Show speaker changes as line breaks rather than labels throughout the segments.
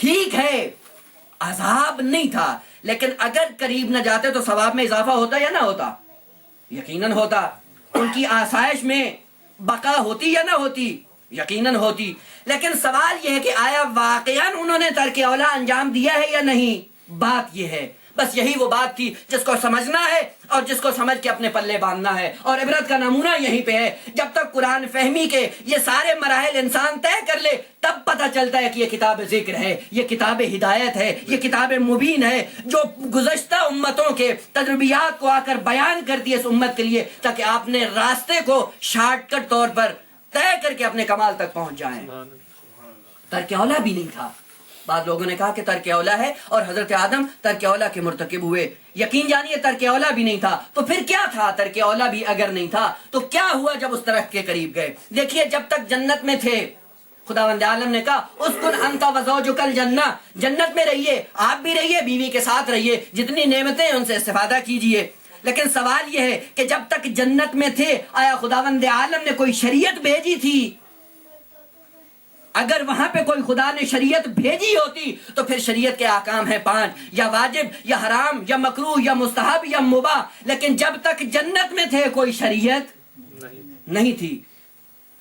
ٹھیک ہے عذاب نہیں تھا، لیکن اگر قریب نہ جاتے تو ثواب میں اضافہ ہوتا یا نہ ہوتا؟ یقیناً ہوتا۔ ان کی آسائش میں بقا ہوتی یا نہ ہوتی؟ یقیناً ہوتی۔ لیکن سوال یہ ہے کہ آیا واقعاً انہوں نے ترک اولا انجام دیا ہے یا نہیں؟ بات یہ ہے، بس یہی وہ بات تھی جس کو سمجھنا ہے اور جس کو سمجھ کے اپنے پلے باندھنا ہے، اور عبرت کا نمونہ یہیں پہ ہے۔ جب تک قرآن فہمی کے یہ سارے مراحل انسان طے کر لے تب پتہ چلتا ہے کہ یہ کتاب ذکر ہے، یہ کتاب ہدایت ہے، یہ کتاب مبین ہے، جو گزشتہ امتوں کے تجربیات کو آ کر بیان کرتی ہے اس امت کے لیے، تاکہ آپ نے راستے کو شارٹ کٹ طور پر طے کر کے اپنے کمال تک پہنچ جائیں۔ ترک اولا بھی نہیں تھا۔ بعض لوگوں نے کہا کہ ترک اولا ہے اور حضرت آدم ترک اولا کے مرتکب ہوئے۔ یقین جانیے ترک اولا بھی نہیں تھا، تو پھر کیا تھا؟ ترک اولا بھی اگر نہیں تھا تو کیا ہوا جب اس درخت کے قریب گئے؟ دیکھیے جب تک جنت میں تھے خداوند عالم نے کہا اسکن انت وزوجک الجنہ، جنت میں رہیے، آپ بھی رہیے، بیوی کے ساتھ رہیے، جتنی نعمتیں ان سے استفادہ کیجئے۔ لیکن سوال یہ ہے کہ جب تک جنت میں تھے آیا خداوند عالم نے کوئی شریعت بھیجی تھی؟ اگر وہاں پہ کوئی خدا نے شریعت بھیجی ہوتی تو پھر شریعت کے احکام ہیں 5، یا واجب یا حرام یا مکروہ یا مستحب یا مباح، لیکن جب تک جنت میں تھے کوئی شریعت نہیں تھی۔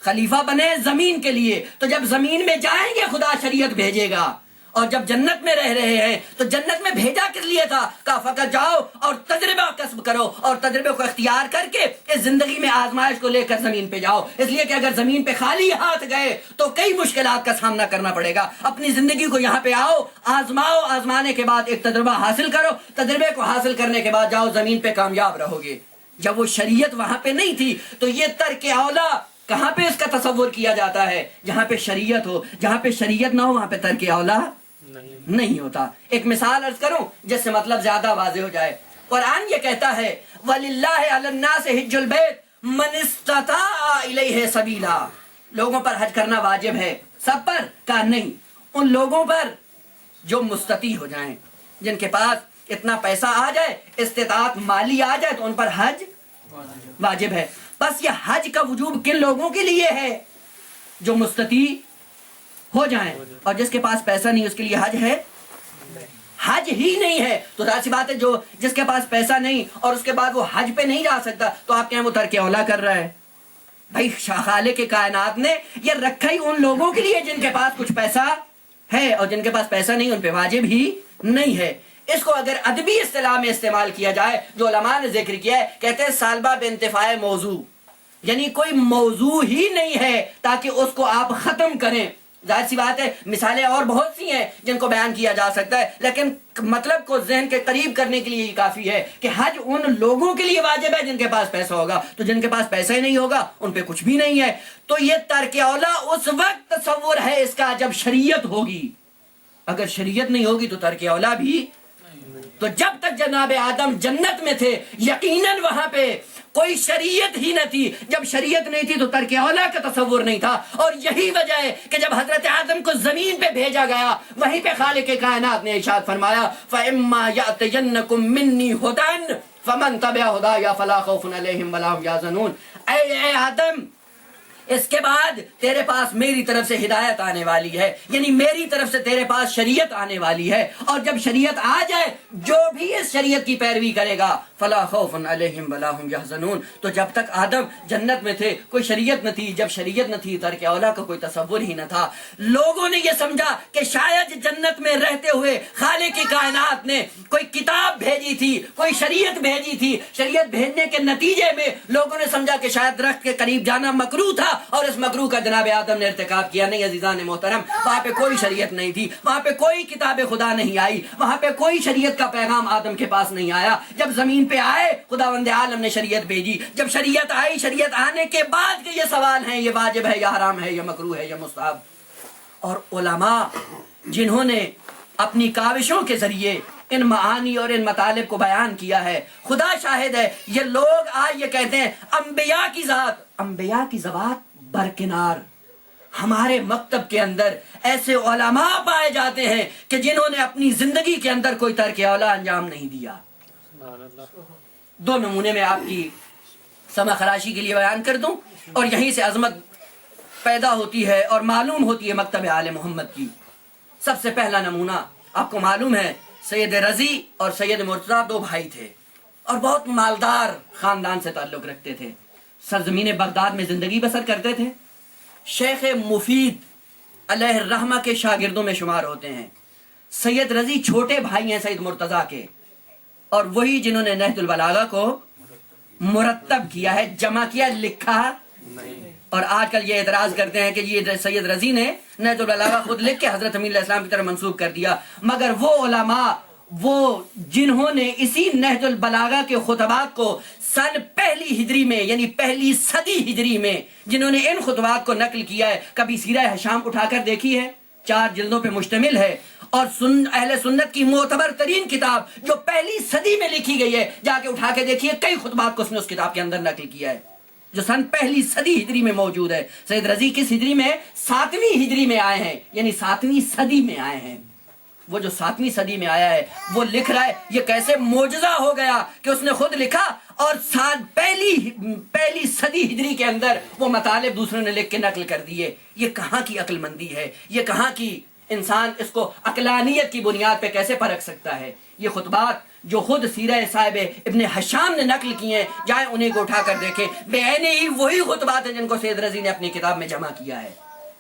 خلیفہ بنے زمین کے لیے تو جب زمین میں جائیں گے خدا شریعت بھیجے گا، اور جب جنت میں رہ رہے ہیں تو جنت میں بھیجا کس لیے تھا؟ کہا فقط جاؤ اور تجربہ کسب کرو، اور تجربے کو اختیار کر کے اس زندگی میں آزمائش کو لے کر زمین پہ جاؤ، اس لیے کہ اگر زمین پہ خالی ہاتھ گئے تو کئی مشکلات کا سامنا کرنا پڑے گا۔ اپنی زندگی کو یہاں پہ آؤ، آزماؤ، آزمانے کے بعد ایک تجربہ حاصل کرو، تجربے کو حاصل کرنے کے بعد جاؤ زمین پہ کامیاب رہو گے۔ جب وہ شریعت وہاں پہ نہیں تھی تو یہ ترک اولا کہاں پہ اس کا تصور کیا جاتا ہے؟ جہاں پہ شریعت ہو۔ جہاں پہ شریعت نہ ہو وہاں پہ ترک اولا نہیں ہوتا۔ ایک مثال عرض کروں جس سے مطلب زیادہ واضح ہو جائے۔ قرآن یہ کہتا ہے وَلِلَّهِ عَلَى النَّاسِ حِجُّ الْبَيْتِ مَنِ اسْتَطَاعَ إِلَيْهِ سَبِيلًا، لوگوں پر حج کرنا واجب ہے، سب پر؟ کہا نہیں، ان لوگوں پر جو مستطیع ہو جائیں، جن کے پاس اتنا پیسہ آ جائے، استطاعت مالی آ جائے تو ان پر حج واجب ہے۔ بس یہ حج کا وجوب کن لوگوں کے لیے ہے؟ جو مستطیع ہو جائیں، اور جس کے پاس پیسہ نہیں اس کے لیے حج ہے؟ حج ہی نہیں ہے۔ تو ظاہر سی بات ہے جو جس کے پاس پیسہ نہیں اور اس کے بعد وہ حج پہ نہیں جا سکتا تو آپ کہیں وہ ترک اولا کر رہا ہے؟ بھائی خالق کے کائنات نے یہ رکھا ہی ان لوگوں کے لیے جن کے پاس کچھ پیسہ ہے، اور جن کے پاس پیسہ نہیں ان پہ واجب ہی نہیں ہے۔ اس کو اگر ادبی اصطلاح میں استعمال کیا جائے جو علماء نے ذکر کیا ہے، کہتے ہیں سالبہ بانتفاع موضوع، یعنی کوئی موضوع ہی نہیں ہے تاکہ اس کو آپ ختم کریں۔ ظاہر سی بات ہے مثالیں اور بہت سی ہیں جن کو بیان کیا جا سکتا ہے، لیکن مطلب کو ذہن کے قریب کرنے کے لیے یہ کافی ہے کہ حج ان لوگوں کے لیے واجب ہے جن کے پاس پیسہ ہوگا، تو جن کے پاس پیسہ ہی نہیں ہوگا ان پہ کچھ بھی نہیں ہے۔ تو یہ ترک اولا اس وقت تصور ہے اس کا جب شریعت ہوگی، اگر شریعت نہیں ہوگی تو ترک اولا بھی۔ تو جب تک جناب آدم جنت میں تھے یقیناً وہاں پہ کوئی شریعت ہی نہ تھی۔ جب شریعت نہیں تھی تو ترک اولا کا تصور نہیں تھا، اور یہی وجہ ہے کہ جب حضرت آدم کو زمین پہ بھیجا گیا وہیں پہ خالق کائنات نے ارشاد فرمایا فَإِمَّا يَأْتِيَنَّكُم مِّنِّي هُدًى فَمَن تَبِعَ هُدَايَ فَلَا خَوْفٌ عَلَيْهِمْ وَلَا هُمْ يَحْزَنُونَ۔ اے آدم اس کے بعد تیرے پاس میری طرف سے ہدایت آنے والی ہے، یعنی میری طرف سے تیرے پاس شریعت آنے والی ہے، اور جب شریعت آ جائے جو بھی اس شریعت کی پیروی کرے گا فلا خوف علیہم ولا هم یحزنون۔ تو جب تک آدم جنت میں تھے کوئی شریعت نہ تھی، جب شریعت نہ تھی ترک اولا کا کوئی تصور ہی نہ تھا۔ لوگوں نے یہ سمجھا کہ شاید جنت میں رہتے ہوئے خالق کی کائنات نے کوئی کتاب بھیجی تھی، کوئی شریعت بھیجی تھی، شریعت بھیجنے کے نتیجے میں لوگوں نے سمجھا کہ شاید درخت کے قریب جانا مکروہ تھا اور اس مکروہ کا جناب آدم نے ارتکاب کیا۔ نہیں عزیزان محترم، وہاں پہ کوئی شریعت نہیں تھی، وہاں پہ کوئی کتاب خدا نہیں آئی، وہاں پہ کوئی شریعت کا پیغام آدم کے پاس نہیں آیا۔ جب زمین پہ آئے خداوند عالم نے شریعت بھیجی، جب شریعت آئی، شریعت آنے کے بعد کہ یہ سوال ہیں یہ واجب ہے یا حرام ہے یا مکروہ ہے یا مستحب، اور علماء جنہوں نے اپنی کاوشوں کے ذریعے ان معانی اور ان مطالب کو بیان کیا ہے، خدا شاہد ہے یہ لوگ آج یہ کہتے ہیں انبیاء کی ذات برکنار، ہمارے مکتب کے اندر ایسے علماء پائے جاتے ہیں کہ جنہوں نے اپنی زندگی کے اندر کوئی ترک اولا انجام نہیں دیا۔ دو نمونے میں آپ کی سمع خراشی کے لیے بیان کر دوں، اور یہیں سے عظمت پیدا ہوتی ہے اور معلوم ہوتی ہے مکتب آل محمد کی۔ سب سے پہلا نمونہ آپ کو معلوم ہے سید رضی اور سید مرتضیٰ دو بھائی تھے اور بہت مالدار خاندان سے تعلق رکھتے تھے، سرزمین بغداد میں زندگی بسر کرتے تھے۔ شیخ مفید علیہ الرحمہ کے شاگردوں میں شمار ہوتے ہیں۔ سید رضی چھوٹے بھائی ہیں سید مرتضیٰ کے، اور وہی جنہوں نے نہج البلاغہ کو مرتب کیا ہے، جمع کیا، لکھا نہیں۔ اور آج کل یہ اعتراض کرتے ہیں کہ یہ سید رضی نے نہج البلاغہ خود لکھ کے حضرت امین علیہ السلام کی طرف منسوب کر دیا، مگر وہ علماء وہ جنہوں نے اسی نہج البلاغہ کے خطبات کو سن پہلی ہجری میں یعنی پہلی صدی ہجری میں جنہوں نے ان خطبات کو نقل کیا ہے، کبھی سیرہ ہشام اٹھا کر دیکھی ہے؟ 4 جلدوں پہ مشتمل ہے، اور اہل سنت کی معتبر ترین کتاب جو پہلی صدی میں لکھی گئی ہے، جا کے اٹھا کے دیکھیے، کئی خطبات کو اس نے اس کتاب کے اندر نقل کیا ہے جو سن پہلی صدی ہجری میں موجود ہے۔ سید رضی کس ہجری میں؟ 7ویں ہجری میں آئے ہیں، یعنی 7ویں صدی میں آئے ہیں۔ وہ جو 7ویں صدی میں آیا ہے وہ لکھ رہا ہے، یہ کیسے معجزہ ہو گیا کہ اس نے خود لکھا اور پہلی صدی ہجری کے اندر وہ مطالب دوسروں نے لکھ کے نقل کر دیے۔ یہ کہاں کی عقل مندی ہے؟ یہ کہاں کی انسان اس کو عقلانیت کی بنیاد پہ کیسے پرکھ سکتا ہے؟ یہ خطبات جو خود سیرہ صاحب ابن حشام نے نقل کیے ہیں، جائیں انہیں کو اٹھا کر دیکھیں، بعینہ ہی وہی خطبات ہیں جن کو سید رضی نے اپنی کتاب میں جمع کیا ہے۔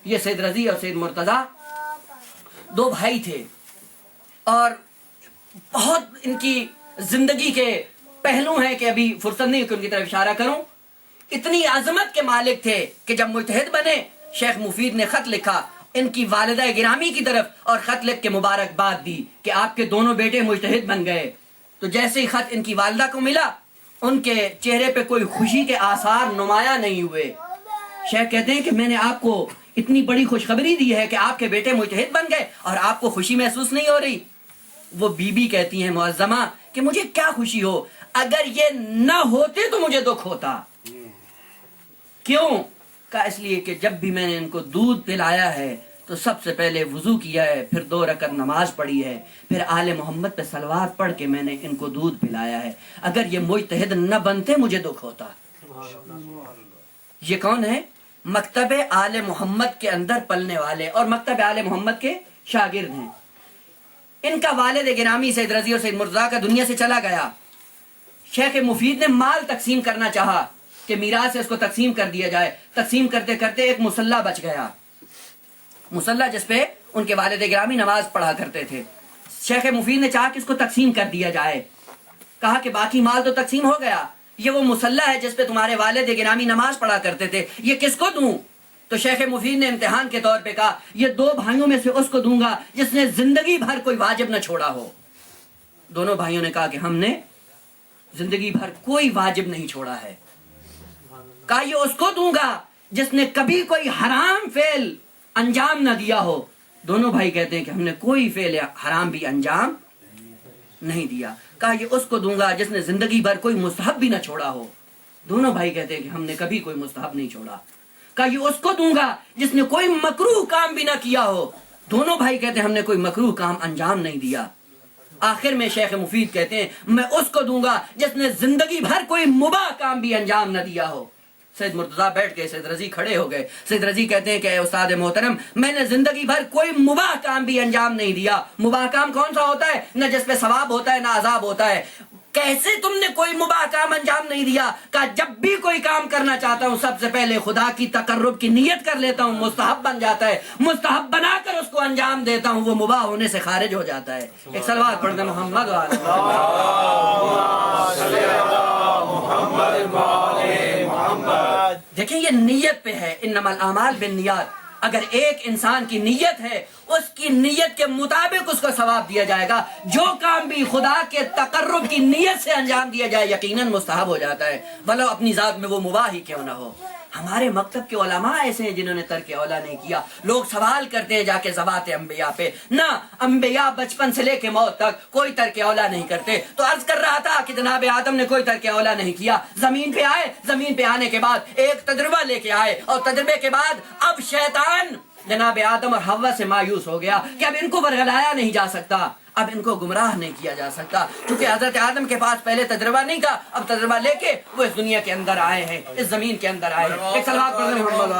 یہ سید رضی اور سید مرتضیٰ دو بھائی تھے، اور بہت ان کی زندگی کے پہلو ہیں کہ ابھی فرصت نہیں کہ ان کی طرف اشارہ کروں۔ اتنی عظمت کے مالک تھے کہ جب مجتہد بنے، شیخ مفید نے خط لکھا ان کی والدہ گرامی کی طرف، اور خط لکھ کے مبارکباد دی کہ آپ کے دونوں بیٹے مجتہد بن گئے۔ تو جیسے ہی خط ان کی والدہ کو ملا، ان کے چہرے پہ کوئی خوشی کے آثار نمایاں نہیں ہوئے۔ شیخ کہتے ہیں کہ میں نے آپ کو اتنی بڑی خوشخبری دی ہے کہ آپ کے بیٹے مجتہد بن گئے اور آپ کو خوشی محسوس نہیں ہو رہی۔ وہ بی بی کہتی ہیں معظمہ کہ مجھے کیا خوشی ہو، اگر یہ نہ ہوتے تو مجھے دکھ ہوتا۔ کیوں؟ کہا اس لیے کہ جب بھی میں نے ان کو دودھ پلایا ہے تو سب سے پہلے وضو کیا ہے، پھر 2 رکعت نماز پڑھی ہے، پھر آل محمد پہ صلوات پڑھ کے میں نے ان کو دودھ پلایا ہے۔ اگر یہ مجتہد نہ بنتے مجھے دکھ ہوتا۔ یہ کون ہے؟ مکتب آل محمد کے اندر پلنے والے اور مکتب آل محمد کے شاگرد ہیں۔ ان کا والد گرامی سید رضی اور سید مرتضیٰ کا دنیا سے چلا گیا۔ شیخ مفید نے مال تقسیم کرنا چاہا کہ میراث سے اس کو تقسیم کر دیا جائے۔ تقسیم کرتے کرتے ایک مصلی بچ گیا، مصلی جس پہ ان کے والد گرامی نماز پڑھا کرتے تھے۔ شیخ مفید نے چاہا کہ اس کو تقسیم کر دیا جائے۔ کہا کہ باقی مال تو تقسیم ہو گیا، یہ وہ مصلی ہے جس پہ تمہارے والد گرامی نماز پڑھا کرتے تھے، یہ کس کو دوں؟ تو شیخ مفید نے امتحان کے طور پہ کہا یہ 2 بھائیوں میں سے اس کو دوں گا جس نے زندگی بھر کوئی واجب نہ چھوڑا ہو۔ دونوں بھائیوں نے کہا کہ ہم نے زندگی بھر کوئی واجب نہیں چھوڑا ہے۔ کہا یہ اس کو دوں گا جس نے کبھی کوئی حرام فعل انجام نہ دیا ہو۔ دونوں بھائی کہتے ہیں کہ ہم نے کوئی فعل حرام بھی انجام نہیں دیا۔ کہا یہ اس کو دوں گا جس نے زندگی بھر کوئی مستحب بھی نہ چھوڑا ہو۔ دونوں بھائی کہتے ہیں کہ ہم نے کبھی کوئی مستحب نہیں چھوڑا۔ کہا یہ اس کو دوں گا جس نے کوئی مکروہ کام بھی نہ کیا ہو۔ دونوں بھائی کہتے ہیں ہم نے کوئی مکروہ کام انجام نہیں دیا۔ آخر میں شیخ مفید کہتے ہیں میں اس کو دوں گا جس نے زندگی بھر کوئی مباح کام بھی انجام نہ دیا ہو۔ سید مرتضیٰ بیٹھ گئے، سید رضی کھڑے ہو گئے۔ سید رضی کہتے ہیں کہ اے استاد محترم، میں نے زندگی بھر کوئی مباح کام بھی انجام نہیں دیا۔ مباح کام کون سا ہوتا ہے؟ نہ جس پہ ثواب ہوتا ہے نہ عذاب ہوتا ہے۔ کیسے تم نے کوئی مباح کام انجام نہیں دیا؟ کہا جب بھی کوئی کام کرنا چاہتا ہوں سب سے پہلے خدا کی تقرب کی نیت کر لیتا ہوں، مستحب بن جاتا ہے، مستحب بنا کر اس کو انجام دیتا ہوں، وہ مباح ہونے سے خارج ہو جاتا ہے۔ ایک صلوات پڑھ دیں محمد دیکھیں یہ نیت پہ ہے، انما الاعمال بالنیات۔ اگر ایک انسان کی نیت ہے، اس کی نیت کے مطابق اس کو ثواب دیا جائے گا۔ جو کام بھی خدا کے تقرب کی نیت سے انجام دیا جائے یقیناً مستحب ہو جاتا ہے، بھلا اپنی ذات میں وہ مباح ہی کیوں نہ ہو۔ ہمارے مکتب کے علماء ایسے ہیں جنہوں نے ترک اولا نہیں کیا۔ لوگ سوال کرتے ہیں جا کے ذوات انبیاء پہ، نہ انبیاء بچپن سے لے کے موت تک کوئی ترک اولا نہیں کرتے۔ تو عرض کر رہا تھا کہ جناب آدم نے کوئی ترک اولا نہیں کیا، زمین پہ آئے، زمین پہ آنے کے بعد ایک تجربہ لے کے آئے، اور تجربے کے بعد اب شیطان جناب آدم اور حوا سے مایوس ہو گیا کہ اب ان کو برگلایا نہیں جا سکتا، اب ان کو گمراہ نہیں کیا جا سکتا، کیونکہ حضرت آدم کے پاس پہلے تجربہ نہیں تھا، اب تجربہ لے کے وہ اس دنیا کے اندر آئے ہیں، اس زمین کے اندر آئے ہیں۔ ایک صلوات پڑھیں محمد